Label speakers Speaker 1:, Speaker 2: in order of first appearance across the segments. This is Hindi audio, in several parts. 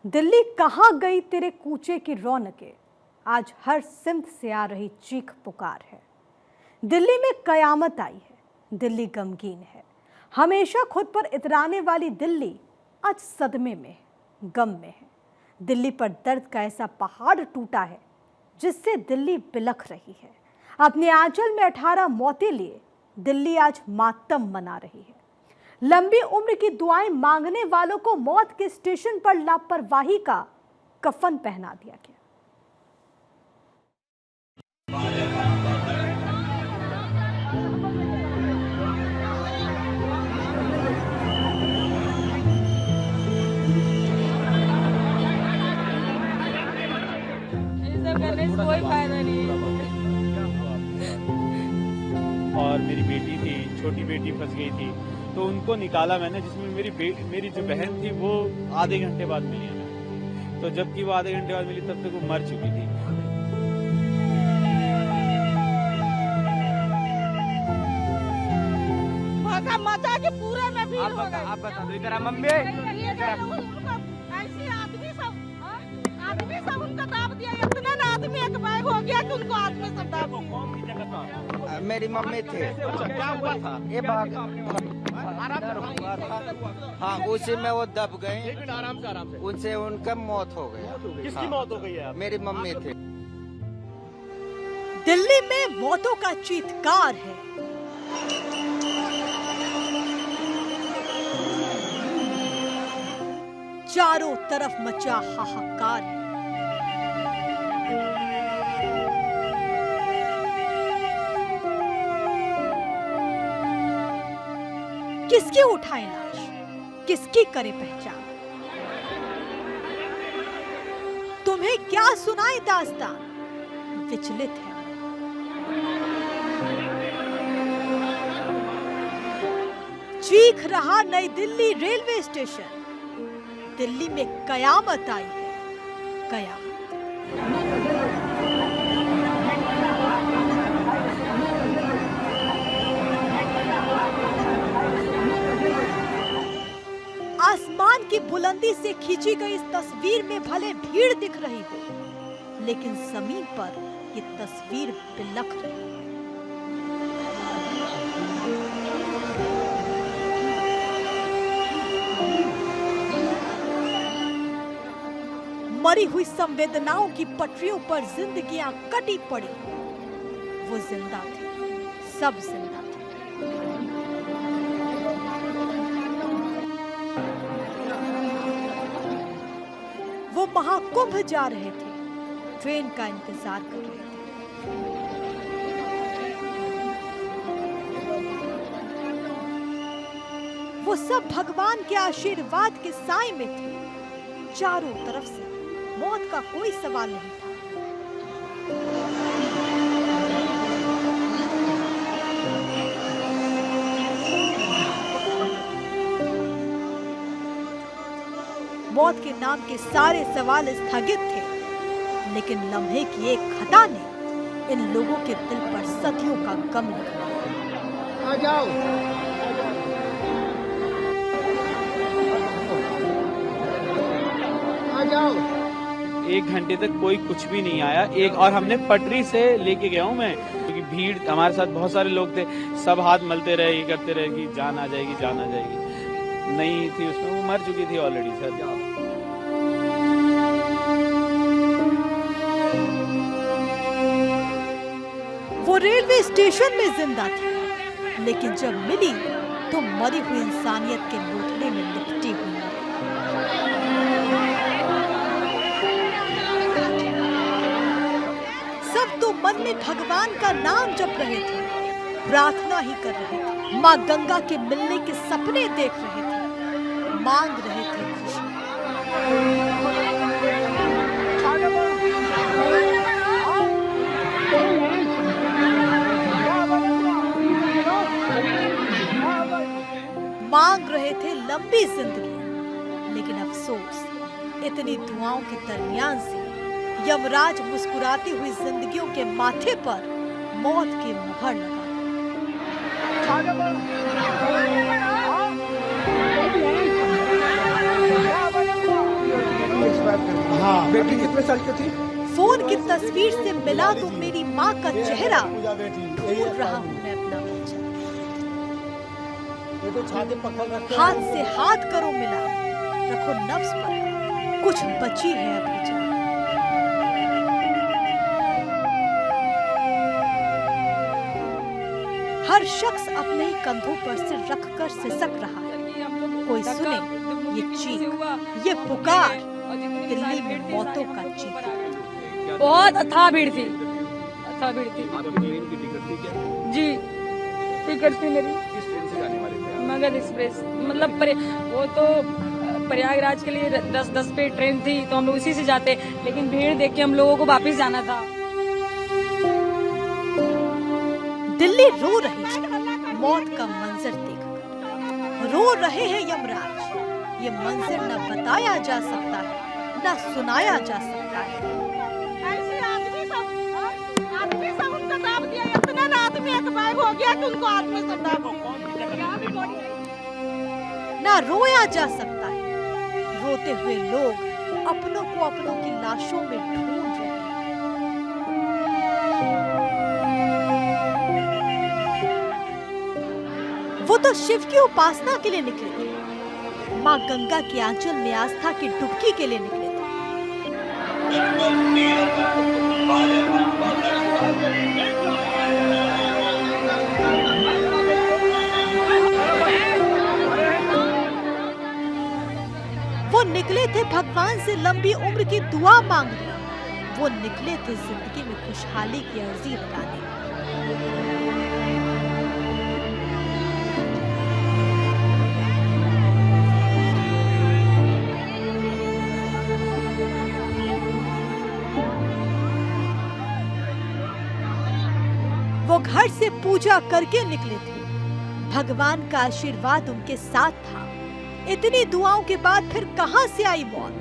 Speaker 1: दिल्ली कहाँ गई तेरे कूचे की रौनकें, आज हर सिमत से आ रही चीख पुकार है। दिल्ली में कयामत आई है, दिल्ली गमगीन है। हमेशा खुद पर इतराने वाली दिल्ली आज सदमे में है, गम में है। दिल्ली पर दर्द का ऐसा पहाड़ टूटा है जिससे दिल्ली बिलख रही है। अपने आंचल में 18 मौतें लिए दिल्ली आज मातम मना रही है। लंबी उम्र की दुआएं मांगने वालों को मौत के स्टेशन पर लापरवाही का कफन पहना दिया गया।
Speaker 2: कोई फायदा नहीं।
Speaker 3: और मेरी बेटी थी, छोटी बेटी फंस गई थी, तो उनको निकाला मैंने, जिसमें मेरी जो बहन थी वो आधे घंटे बाद मिली हमें। तो जबकि वो आधे घंटे बाद मिली तब तक वो मर चुकी थी।
Speaker 2: मचा के पूरे में भीड़ हो गई।
Speaker 3: आप बता दो इधर मम्मी
Speaker 2: ऐसे आदमी सब उनका दाब दिया। इतना ना आदमी एक बैग हो गया कि उनको आदमी सब दाब दिया।
Speaker 4: मेरी मम्मी थी,
Speaker 3: क्या हुआ था?
Speaker 4: ये बात हाँ, उसी में वो दब गए।
Speaker 3: आराम से
Speaker 4: उनसे उनका मौत हो गया।
Speaker 3: किसकी मौत हो गई है?
Speaker 4: मेरी मम्मी थी।
Speaker 1: दिल्ली में मौतों का चीत्कार है। चारों तरफ मचा हाहाकार है। किसकी उठाए लाश, किसकी करे पहचान? तुम्हें क्या सुनाए दास्तान, विचलित है। चीख रहा नई दिल्ली रेलवे स्टेशन, दिल्ली में कयामत आई है, कयामत। आसमान की बुलंदी से खींची गई इस तस्वीर में भले भीड़ दिख रही हो, लेकिन जमीन पर ये तस्वीर बिलख रही है। मरी हुई संवेदनाओं की पटरियों पर जिंदगियां कटी पड़ी। वो जिंदा थे, सब जिंदा थे। वो महाकुंभ जा रहे थे, ट्रेन का इंतजार कर रहे थे। वो सब भगवान के आशीर्वाद के साए में थे। चारों तरफ से मौत का कोई सवाल नहीं था। मौत के नाम के सारे सवाल स्थगित थे, लेकिन लम्हे की एक खता ने इन लोगों के दिल पर सदियों का गम लिखा।
Speaker 4: आ जाओ। आ जाओ।
Speaker 3: 1 घंटे तक कोई कुछ भी नहीं आया। और हमने पटरी से लेके गया हूँ मैं, क्योंकि भीड़, हमारे साथ बहुत सारे लोग थे, सब हाथ मलते रहे, ये करते रहे कि जान आ जाएगी, जान आ जाएगी। नहीं थी उसमें, वो मर चुकी थी ऑलरेडी सर।
Speaker 1: वो रेलवे स्टेशन में जिंदा थी, लेकिन जब मिली तो मरी हुई इंसानियत के लोथड़े में लिपटी हुई। सब तो मन में भगवान का नाम जप रहे थे, प्रार्थना ही कर रहे थे, माँ गंगा के मिलने के सपने देख रहे थे, मांग रहे थे खुशी। मांग रहे थे लंबी जिंदगी, लेकिन अफसोस, इतनी दुआओं के दरमियान से यमराज मुस्कुराती हुई जिंदगियों के माथे पर मौत की मुहर लगा।
Speaker 5: लड़की कितने साल की थी?
Speaker 1: फोन की तस्वीर से मिला तो मेरी माँ का चेहरा, ढूंढ रहा हूँ मैं अपना बच्चा। हाथ से हाथ करो मिला, रखो नफ्स पर हाथ, कुछ बची है अभी जान। हर शख्स अपने ही कंधों पर सिर रखकर सिसक रहा है। कोई सुने ये चीख, ये पुकार, दिल्ली में मौतों का चीख।
Speaker 6: बहुत अथाह भीड़ थी, अथाह भीड़ थी। जी टिकट थी मेरी।
Speaker 5: किस ट्रेन से जाने वाले थे?
Speaker 6: मगध एक्सप्रेस, मतलब वो तो प्रयागराज के लिए 10 पे ट्रेन थी, तो हम लोग उसी से जाते, लेकिन भीड़ देख के हम लोगों को वापस जाना था।
Speaker 1: दिल्ली रो रही है मौत का मंजर देखकर, रो रहे हैं यमराज। ये मंजर न बताया जा सकता है, न सुनाया जा सकता है।
Speaker 2: ऐसे आदमी सब उनको दाब दिया, इतना ना आदमी एक बैग हो गया कि उनको आदमी सब दाब दिया।
Speaker 1: ना रोया जा सकता है। रोते हुए लोग अपनों को अपनों की लाशों में ढूंढ रहे हैं। वो तो शिव की उपासना के लिए निकले थे, माँ गंगा के आंचल में आस्था की डुबकी के लिए निकले थे। वो निकले थे भगवान से लंबी उम्र की दुआ मांगने, वो निकले थे जिंदगी में खुशहाली की अर्जी लगाने। वो घर से पूजा करके निकले थे, भगवान का आशीर्वाद उनके साथ था। इतनी दुआओं के बाद फिर कहां से आई मौत,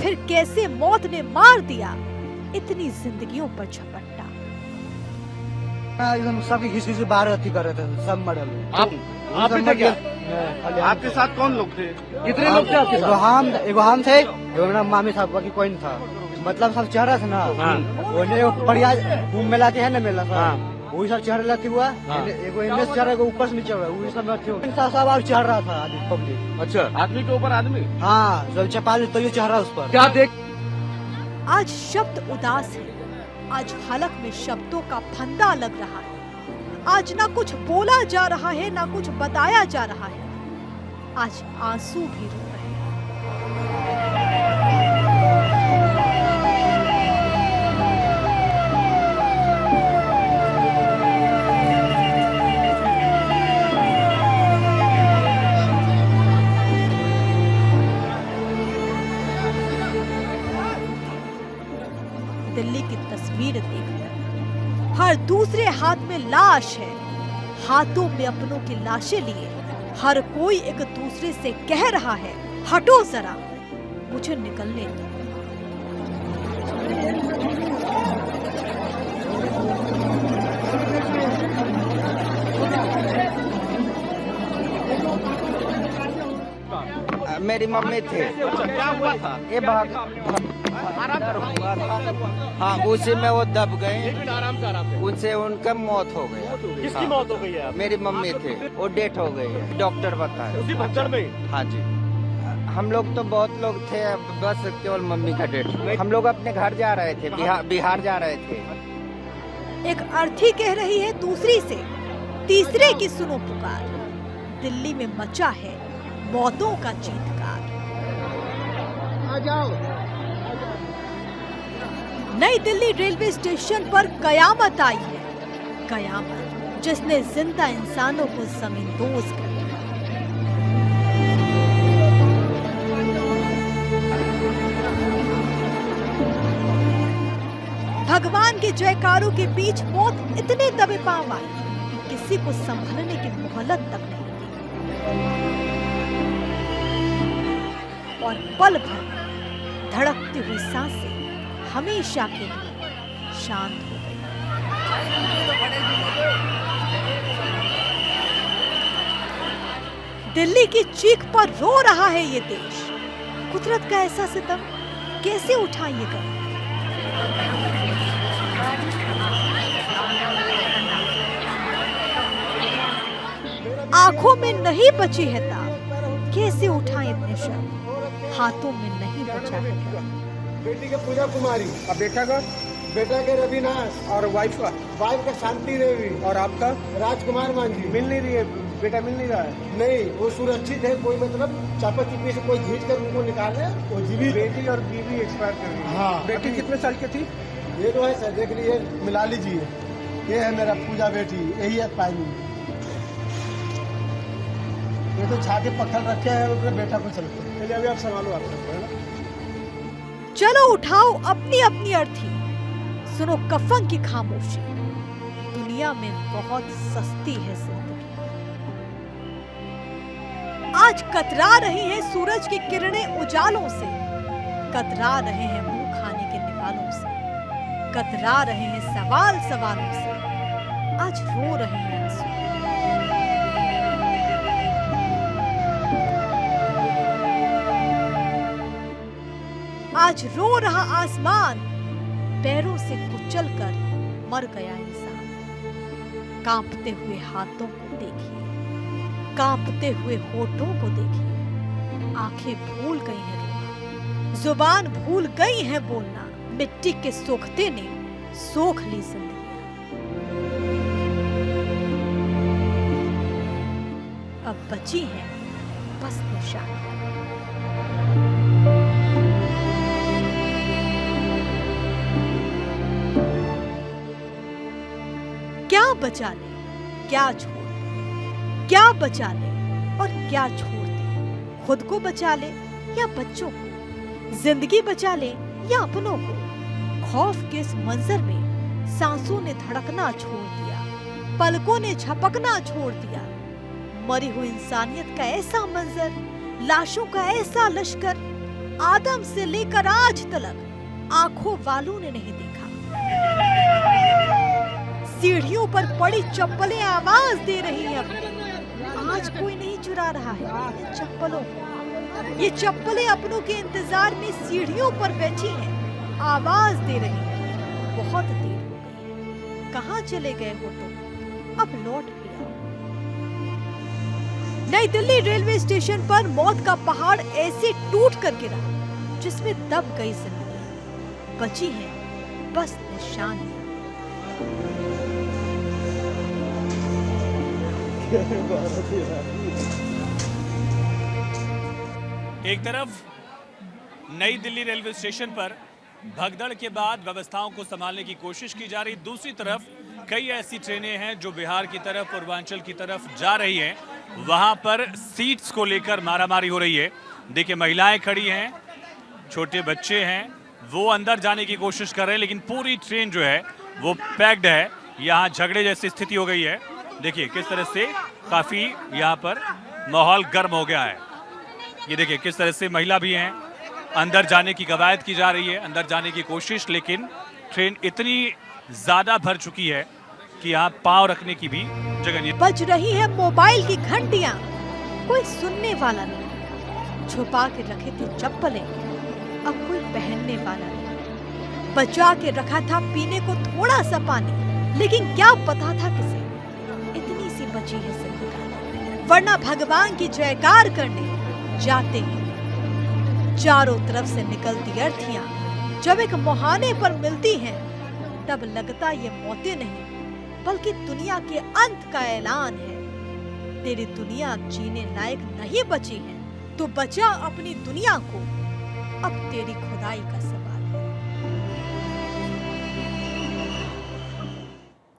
Speaker 1: फिर कैसे मौत ने मार दिया इतनी जिंदगियों पर झपट्टा।
Speaker 7: एकदम सबकी घिस घिस बाहर अथी कर रहे थे, सब मरल।
Speaker 5: आपने क्या? आपके साथ कौन लोग थे? कितने लोग थे आपके साथ?
Speaker 7: एगो हम थे, एगो मेरा मामी था, बाकी कोई नहीं था। मतलब सब चेहरा था ना, कुंभ मेला के है ना मेला था, वही सब चढ़ रहा हुआ। एगो इनमें चढ़ रहा, ऊपर से नीचे हो रहा, वही सब सब और चढ़ रहा था आदमी पब्लिक।
Speaker 5: अच्छा, आदमी के ऊपर आदमी?
Speaker 7: हाँ, जब चपाल तो ये चढ़ रहा उस पर।
Speaker 5: क्या देख?
Speaker 1: आज शब्द उदास है, आज हलक में शब्दों का फंदा लग रहा है। आज ना कुछ बोला जा रहा है, ना कुछ बताया जा रहा है। आज आंसू भी रो रहे हैं। दिल्ली की तस्वीर देखकर हर दूसरे हाथ में लाश है, हाथों में अपनों की लाशें लिए हर कोई एक दूसरे से कह रहा है, हटो जरा, मुझे निकलने दो।
Speaker 4: मेरी मम्मी थे।
Speaker 5: क्या हुआ था?
Speaker 4: ये भाग हाँ, उसी में वो दब गए,
Speaker 5: आराम से आराम से।
Speaker 4: उनसे उनका मौत हो गया।
Speaker 5: किसकी
Speaker 4: हाँ,
Speaker 5: मौत हो गई है?
Speaker 4: मेरी मम्मी थे, वो डेथ हो गई है, डॉक्टर बताए।
Speaker 5: उसी भगदड़ में?
Speaker 4: हाँ जी, हम लोग तो बहुत लोग थे, बस केवल मम्मी का डेथ। हम लोग अपने घर जा रहे थे, बिहार जा रहे थे।
Speaker 1: एक अर्थी कह रही है दूसरी से, तीसरे की सुनो पुकार। दिल्ली में मचा है मौतों का चीत्कार।
Speaker 7: आ जाओ।
Speaker 1: नई दिल्ली रेलवे स्टेशन पर कयामत आई है, कयामत जिसने जिंदा इंसानों को जमींदोज कर दिया। भगवान के जयकारों के बीच मौत इतने दबे पांव आई कि किसी को संभलने की मोहलत तक नहीं दी और पल भर में धड़कती हुई सांसें हमेशा के लिए शांत हो गई। दिल्ली की चीख पर रो रहा है ये देश। कुदरत का ऐसा सितम कैसे उठाइएगा? आंखों में नहीं बची है ताब, कैसे उठाएं इतने शब्द? हाथों में नहीं बचा है दम।
Speaker 7: बेटी के पूजा कुमारी, अब बेटा के रविनाश, और वाइफ का शांति देवी, और आपका राजकुमार मांझी। मिल नहीं रही है, बेटा मिल नहीं रहा है। नहीं, वो सुरक्षित है, कोई मतलब चापा चिप्पी से कोई खींच कर उनको निकाल रहे हैं। वो जीवित, बेटी और बीवी एक्सपायर कर गई। हाँ, बेटी कितने साल की थी? ये तो है सर, देख लीजिए, मिला लीजिए। ये है मेरा पूजा बेटी, यही है पानी। ये तो छाते पत्थर रखे हैं, अपने बेटा को चलते। चलिए अभी आप संभालो, आप सब।
Speaker 1: चलो उठाओ अपनी अपनी अर्थी, सुनो कफन की खामोशी। दुनिया में बहुत सस्ती है जिंदगी। आज कतरा रही है सूरज की किरणें उजालों से, कतरा रहे हैं मुंह खाने के निवालों से, कतरा रहे हैं सवाल सवालों से, आज रो रहे हैं आंसू। आज रो रहा आसमान, पैरों से कुचलकर मर गया इंसान। कांपते हुए हाथों को देखिए, कांपते हुए होठों को देखिए। आंखें भूल गई हैं रोना, जुबान भूल गई है बोलना। मिट्टी के सोखते ने सोख ली जिंदगी। अब बची है बस निशान। क्या बचा ले, क्या छोड़ दे, क्या बचा ले और क्या छोड़ दे? खुद को बचा ले या बच्चों को, जिंदगी बचा ले या अपनों को? खौफ के इस मंजर में सांसों ने धड़कना छोड़ दिया, पलकों ने झपकना छोड़ दिया। मरी हुई इंसानियत का ऐसा मंजर, लाशों का ऐसा लश्कर, आदम से लेकर आज तक आंखों वालों ने नहीं देखा। सीढ़ियों पर पड़ी चप्पलें आवाज दे रही हैं अपनी। आज कोई नहीं चुरा रहा है इन चप्पलों को। ये चप्पलें अपनों के इंतजार में सीढ़ियों पर बैठी हैं, आवाज दे रही हैं। बहुत देर हो गई है, कहाँ चले गए हो तुम? अब लौट भी आओ। नई दिल्ली रेलवे स्टेशन पर मौत का पहाड़ ऐसे टूट कर गिरा जिसमें दब गई जिंदगी। बची है बस निशानियां।
Speaker 8: एक तरफ नई दिल्ली रेलवे स्टेशन पर भगदड़ के बाद व्यवस्थाओं को संभालने की कोशिश की जा रही, दूसरी तरफ कई ऐसी ट्रेनें हैं जो बिहार की तरफ, पूर्वांचल की तरफ जा रही हैं। वहां पर सीट्स को लेकर मारामारी हो रही है। देखिए, महिलाएं खड़ी हैं, छोटे बच्चे हैं, वो अंदर जाने की कोशिश कर रहे हैं, लेकिन पूरी ट्रेन जो है वो पैक्ड है। यहाँ झगड़े जैसी स्थिति हो गई है। देखिए किस तरह से काफी यहाँ पर माहौल गर्म हो गया है। ये देखिए किस तरह से महिला भी हैं, अंदर जाने की कवायद की जा रही है, अंदर जाने की कोशिश, लेकिन ट्रेन इतनी ज्यादा भर चुकी है कि यहाँ पांव रखने की भी जगह नहीं।
Speaker 1: बज रही है मोबाइल की घंटियां, कोई सुनने वाला नहीं। छुपा के रखे थे चप्पलें, अब कोई पहनने वाला नहीं। बचा के रखा था पीने को थोड़ा सा पानी, लेकिन क्या पता था किसे इतनी सी बची है जिंदगानी। वरना भगवान की जयकार करने जाते हैं चारों तरफ से निकलती अर्थियां जब एक मुहाने पर मिलती हैं, तब लगता ये मौतें नहीं बल्कि दुनिया के अंत का ऐलान है। तेरी दुनिया अब जीने लायक नहीं बची है, तो बचा अपनी दुनिया को, अब तेरी खुदाई का सवाल।